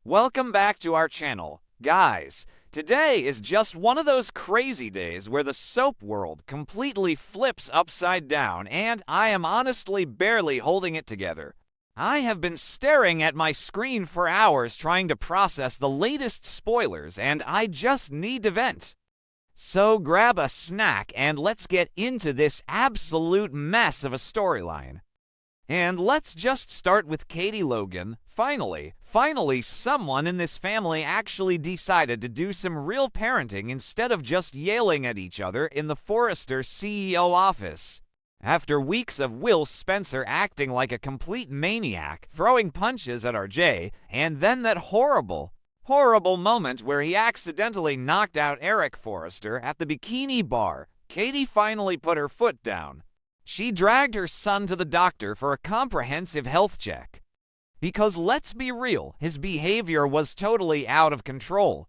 Welcome back to our channel. Guys, today is just one of those crazy days where the soap world completely flips upside down, and I am honestly barely holding it together. I have been staring at my screen for hours trying to process the latest spoilers, and I just need to vent. So grab a snack and let's get into this absolute mess of a storyline. And let's just start with Katie Logan. Finally, someone in this family actually decided to do some real parenting instead of just yelling at each other in the Forrester CEO office. After weeks of Will Spencer acting like a complete maniac, throwing punches at RJ, and then that horrible moment where he accidentally knocked out Eric Forrester at the bikini bar, Katie finally put her foot down. She dragged her son to the doctor for a comprehensive health check. Because let's be real, his behavior was totally out of control.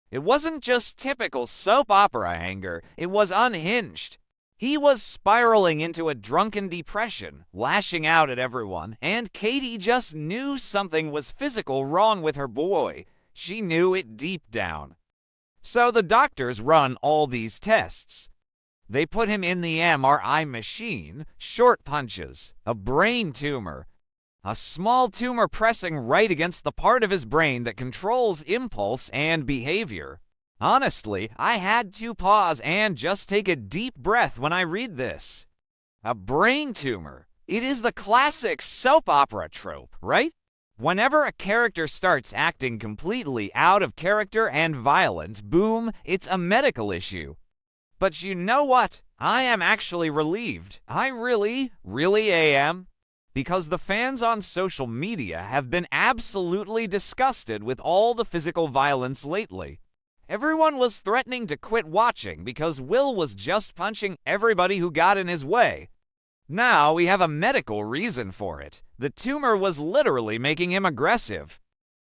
It wasn't just typical soap opera anger, it was unhinged. He was spiraling into a drunken depression, lashing out at everyone, and Katie just knew something was physical wrong with her boy. She knew it deep down. So the doctors run all these tests. They put him in the MRI machine, short punches, a brain tumor, a small tumor pressing right against the part of his brain that controls impulse and behavior. Honestly, I had to pause and just take a deep breath when I read this. A brain tumor. It is the classic soap opera trope, right? Whenever a character starts acting completely out of character and violent, boom, it's a medical issue. But you know what? I am actually relieved. I really am. Because the fans on social media have been absolutely disgusted with all the physical violence lately. Everyone was threatening to quit watching because Will was just punching everybody who got in his way. Now we have a medical reason for it. The tumor was literally making him aggressive.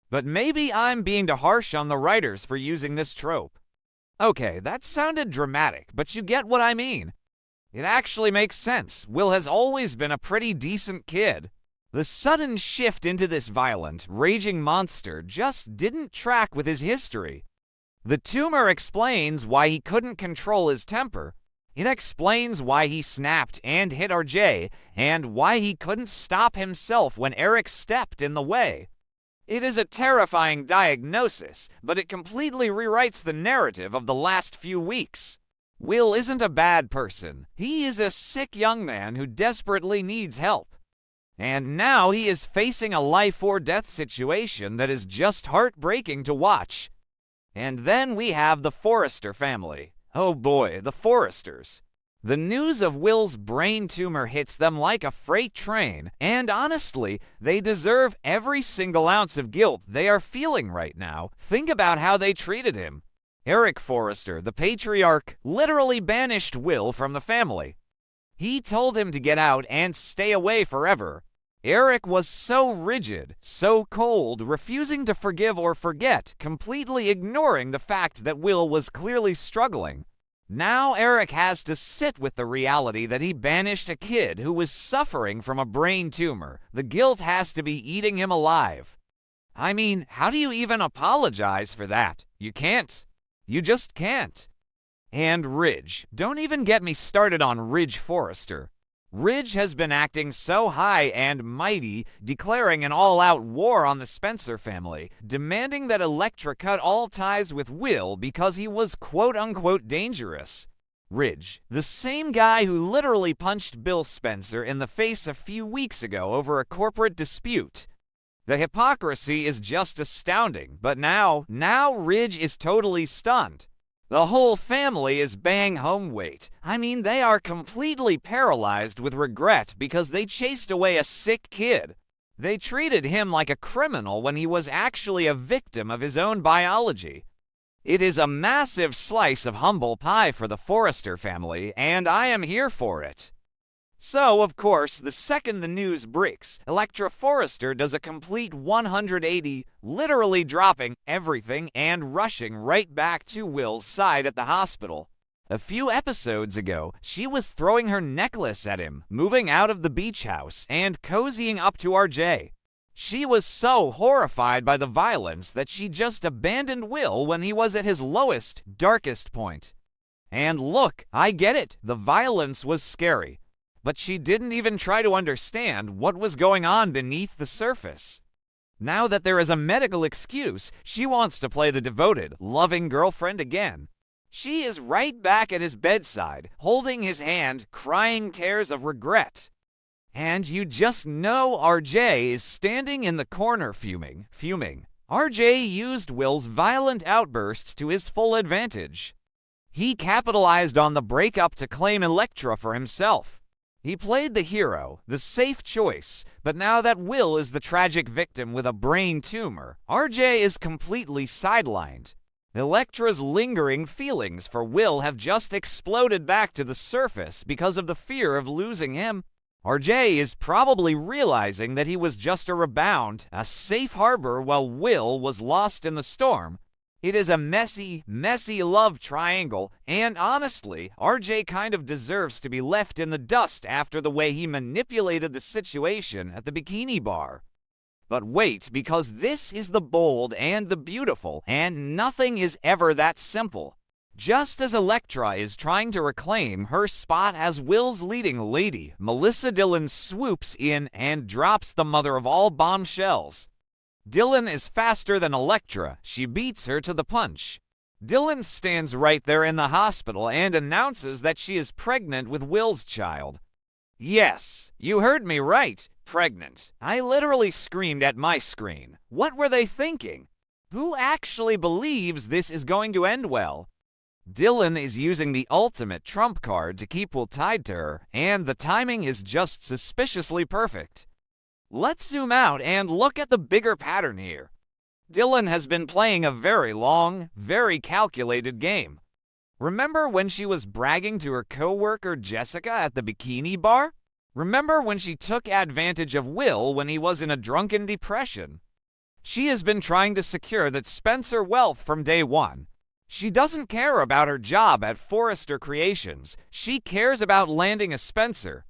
But maybe I'm being too harsh on the writers for using this trope. Okay, that sounded dramatic, but you get what I mean. It actually makes sense. Will has always been a pretty decent kid. The sudden shift into this violent, raging monster just didn't track with his history. The tumor explains why he couldn't control his temper. It explains why he snapped and hit RJ, and why he couldn't stop himself when Eric stepped in the way. It is a terrifying diagnosis, but it completely rewrites the narrative of the last few weeks. Will isn't a bad person. He is a sick young man who desperately needs help. And now he is facing a life or death situation that is just heartbreaking to watch. And then we have the Forrester family. Oh boy, the Forresters. The news of Will's brain tumor hits them like a freight train, and honestly, they deserve every single ounce of guilt they are feeling right now. Think about how they treated him. Eric Forrester, the patriarch, literally banished Will from the family. He told him to get out and stay away forever. Eric was so rigid, so cold, refusing to forgive or forget, completely ignoring the fact that Will was clearly struggling. Now Eric has to sit with the reality that he banished a kid who was suffering from a brain tumor. The guilt has to be eating him alive. I mean, how do you even apologize for that? You can't. You just can't. And Ridge. Don't even get me started on Ridge Forrester. Ridge has been acting so high and mighty, declaring an all-out war on the Spencer family, demanding that Electra cut all ties with Will because he was quote-unquote dangerous. Ridge, the same guy who literally punched Bill Spencer in the face a few weeks ago over a corporate dispute. The hypocrisy is just astounding, but now Ridge is totally stunned. The whole family is bang home weight. I mean, they are completely paralyzed with regret because they chased away a sick kid. They treated him like a criminal when he was actually a victim of his own biology. It is a massive slice of humble pie for the Forrester family, and I am here for it. So, of course, the second the news breaks, Electra Forrester does a complete 180, literally dropping everything and rushing right back to Will's side at the hospital. A few episodes ago, she was throwing her necklace at him, moving out of the beach house, and cozying up to RJ. She was so horrified by the violence that she just abandoned Will when he was at his lowest, darkest point. And look, I get it, the violence was scary, but she didn't even try to understand what was going on beneath the surface. Now that there is a medical excuse, she wants to play the devoted, loving girlfriend again. She is right back at his bedside, holding his hand, crying tears of regret. And you just know RJ is standing in the corner fuming. RJ used Will's violent outbursts to his full advantage. He capitalized on the breakup to claim Electra for himself. He played the hero, the safe choice, but now that Will is the tragic victim with a brain tumor, RJ is completely sidelined. Electra's lingering feelings for Will have just exploded back to the surface because of the fear of losing him. RJ is probably realizing that he was just a rebound, a safe harbor while Will was lost in the storm. It is a messy love triangle, and honestly, RJ kind of deserves to be left in the dust after the way he manipulated the situation at the bikini bar. But wait, because this is the bold and the beautiful, and nothing is ever that simple. Just as Electra is trying to reclaim her spot as Will's leading lady, Melissa Dillon swoops in and drops the mother of all bombshells. Dillon is faster than Electra. She beats her to the punch. Dillon stands right there in the hospital and announces that she is pregnant with Will's child. Yes, you heard me right. Pregnant. I literally screamed at my screen. What were they thinking? Who actually believes this is going to end well? Dillon is using the ultimate trump card to keep Will tied to her, and the timing is just suspiciously perfect. Let's zoom out and look at the bigger pattern here. Dillon has been playing a very long, very calculated game. Remember when she was bragging to her co-worker Jessica at the bikini bar? Remember when she took advantage of Will when he was in a drunken depression? She has been trying to secure that Spencer wealth from day one. She doesn't care about her job at Forrester Creations. She cares about landing a Spencer.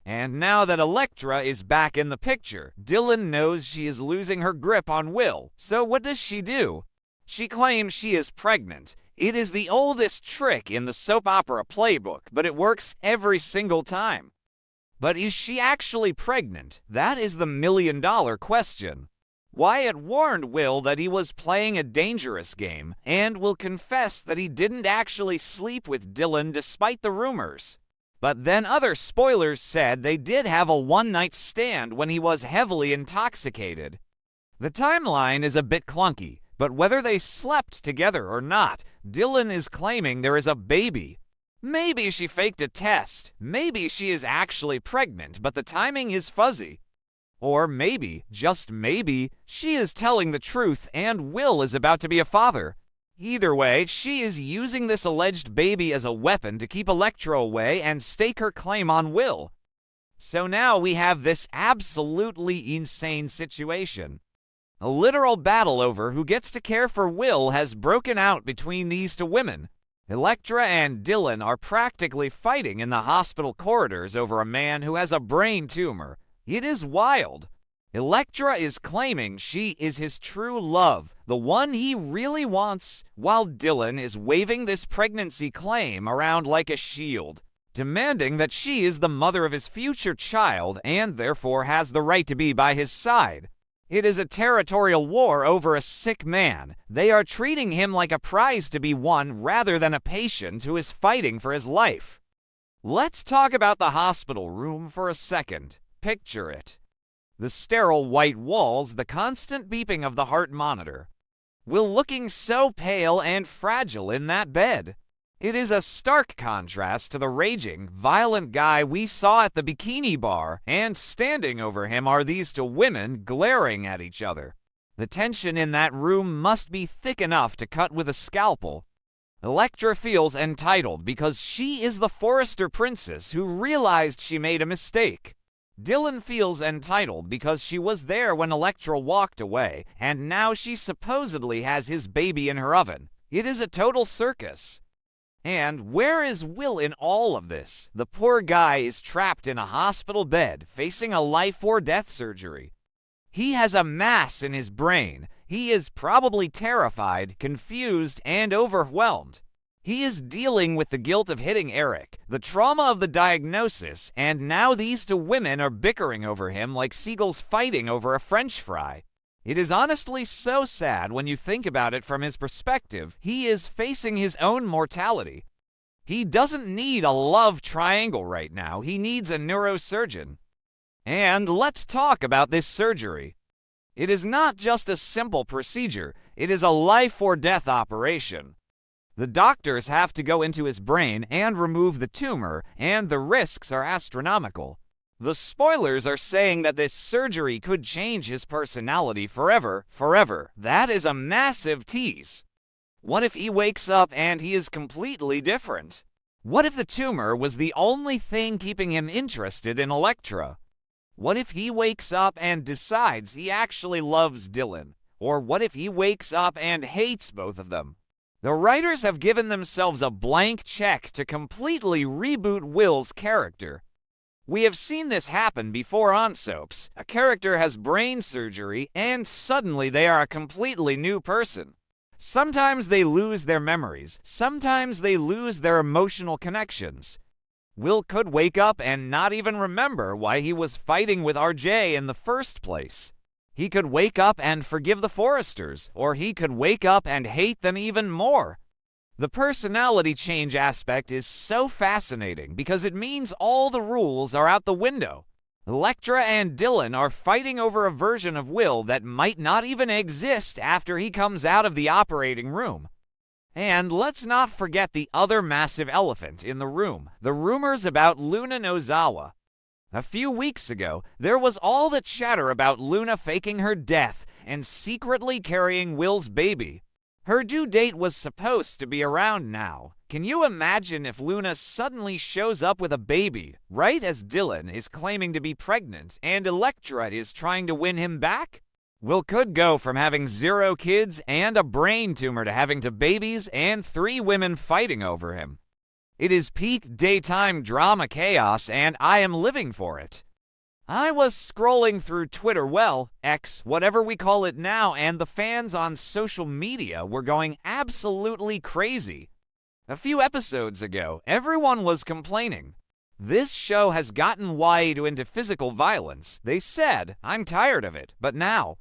And now that Electra is back in the picture, Dillon knows she is losing her grip on Will. So what does she do? She claims she is pregnant. It is the oldest trick in the soap opera playbook, but it works every single time. But is she actually pregnant? That is the million-dollar question. Wyatt warned Will that he was playing a dangerous game, and will confess that he didn't actually sleep with Dillon despite the rumors. But then other spoilers said they did have a one-night stand when he was heavily intoxicated. The timeline is a bit clunky, but whether they slept together or not, Dillon is claiming there is a baby. Maybe she faked a test. Maybe she is actually pregnant, but the timing is fuzzy. Or maybe, just maybe, she is telling the truth and Will is about to be a father. Either way, she is using this alleged baby as a weapon to keep Electra away and stake her claim on Will. So now we have this absolutely insane situation. A literal battle over who gets to care for Will has broken out between these two women. Electra and Dillon are practically fighting in the hospital corridors over a man who has a brain tumor. It is wild. Electra is claiming she is his true love, the one he really wants, while Dillon is waving this pregnancy claim around like a shield, demanding that she is the mother of his future child and therefore has the right to be by his side. It is a territorial war over a sick man. They are treating him like a prize to be won rather than a patient who is fighting for his life. Let's talk about the hospital room for a second. Picture it. The sterile white walls, the constant beeping of the heart monitor. Will looking so pale and fragile in that bed. It is a stark contrast to the raging, violent guy we saw at the bikini bar, and standing over him are these two women glaring at each other. The tension in that room must be thick enough to cut with a scalpel. Electra feels entitled because she is the Forrester princess who realized she made a mistake. Dillon feels entitled because she was there when Electra walked away, and now she supposedly has his baby in her oven. It is a total circus. And where is Will in all of this? The poor guy is trapped in a hospital bed, facing a life or death surgery. He has a mass in his brain. He is probably terrified, confused, and overwhelmed. He is dealing with the guilt of hitting Eric, the trauma of the diagnosis, and now these two women are bickering over him like seagulls fighting over a French fry. It is honestly so sad when you think about it from his perspective. He is facing his own mortality. He doesn't need a love triangle right now. He needs a neurosurgeon. And let's talk about this surgery. It is not just a simple procedure. It is a life-or-death operation. The doctors have to go into his brain and remove the tumor, and the risks are astronomical. The spoilers are saying that this surgery could change his personality forever. That is a massive tease. What if he wakes up and he is completely different? What if the tumor was the only thing keeping him interested in Electra? What if he wakes up and decides he actually loves Dylan? Or what if he wakes up and hates both of them? The writers have given themselves a blank check to completely reboot Will's character. We have seen this happen before on soaps. A character has brain surgery and suddenly they are a completely new person. Sometimes they lose their memories. Sometimes they lose their emotional connections. Will could wake up and not even remember why he was fighting with RJ in the first place. He could wake up and forgive the Forresters, or he could wake up and hate them even more. The personality change aspect is so fascinating because it means all the rules are out the window. Electra and Dylan are fighting over a version of Will that might not even exist after he comes out of the operating room. And let's not forget the other massive elephant in the room, the rumors about Luna Nozawa. A few weeks ago, there was all the chatter about Luna faking her death and secretly carrying Will's baby. Her due date was supposed to be around now. Can you imagine if Luna suddenly shows up with a baby, right as Dylan is claiming to be pregnant and Electra is trying to win him back? Will could go from having 0 kids and a brain tumor to having 2 babies and 3 women fighting over him. It is peak daytime drama chaos, and I am living for it. I was scrolling through Twitter, well, X, whatever we call it now, and the fans on social media were going absolutely crazy. A few episodes ago, everyone was complaining. This show has gotten wide into physical violence. They said, I'm tired of it, but now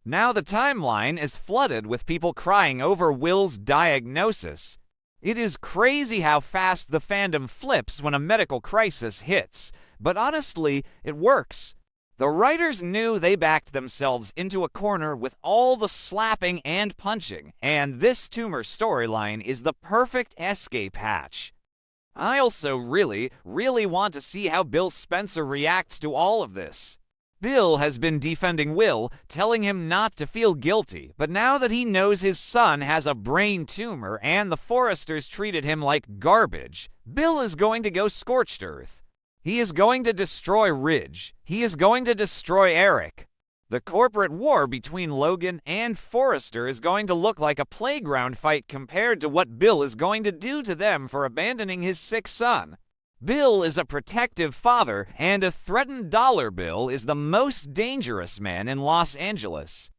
the timeline is flooded with people crying over Will's diagnosis. It is crazy how fast the fandom flips when a medical crisis hits, but honestly, it works. The writers knew they backed themselves into a corner with all the slapping and punching, and this tumor storyline is the perfect escape hatch. I also really want to see how Bill Spencer reacts to all of this. Bill has been defending Will, telling him not to feel guilty, but now that he knows his son has a brain tumor and the Forresters treated him like garbage, Bill is going to go scorched earth. He is going to destroy Ridge. He is going to destroy Eric. The corporate war between Logan and Forrester is going to look like a playground fight compared to what Bill is going to do to them for abandoning his sick son. Bill is a protective father, and a threatened dollar bill is the most dangerous man in Los Angeles.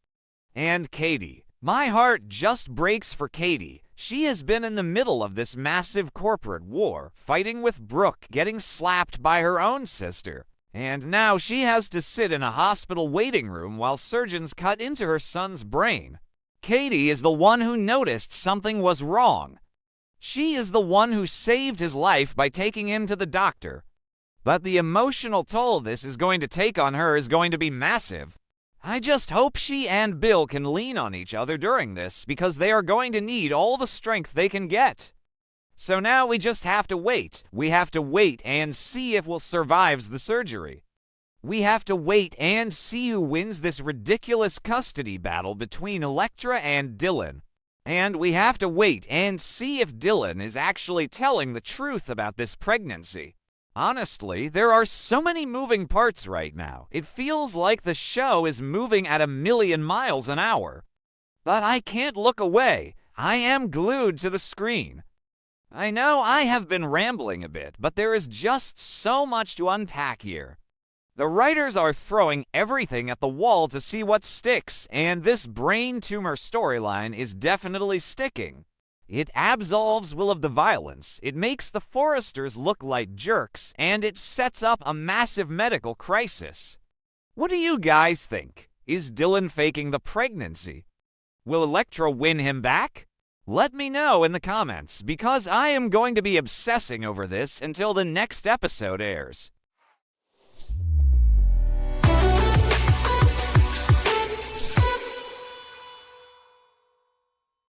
And Katie. My heart just breaks for Katie. She has been in the middle of this massive corporate war, fighting with Brooke, getting slapped by her own sister. And now she has to sit in a hospital waiting room while surgeons cut into her son's brain. Katie is the one who noticed something was wrong. She is the one who saved his life by taking him to the doctor. But the emotional toll this is going to take on her is going to be massive. I just hope she and Bill can lean on each other during this, because they are going to need all the strength they can get. So now we just have to wait. We have to wait and see if Will survives the surgery. We have to wait and see who wins this ridiculous custody battle between Electra and Dylan. And we have to wait and see if Dylan is actually telling the truth about this pregnancy. Honestly, there are so many moving parts right now. It feels like the show is moving at 1,000,000 miles an hour. But I can't look away. I am glued to the screen. I know I have been rambling a bit, but there is just so much to unpack here. The writers are throwing everything at the wall to see what sticks, and this brain tumor storyline is definitely sticking. It absolves Will of the violence, it makes the Foresters look like jerks, and it sets up a massive medical crisis. What do you guys think? Is Dylan faking the pregnancy? Will Electra win him back? Let me know in the comments, because I am going to be obsessing over this until the next episode airs.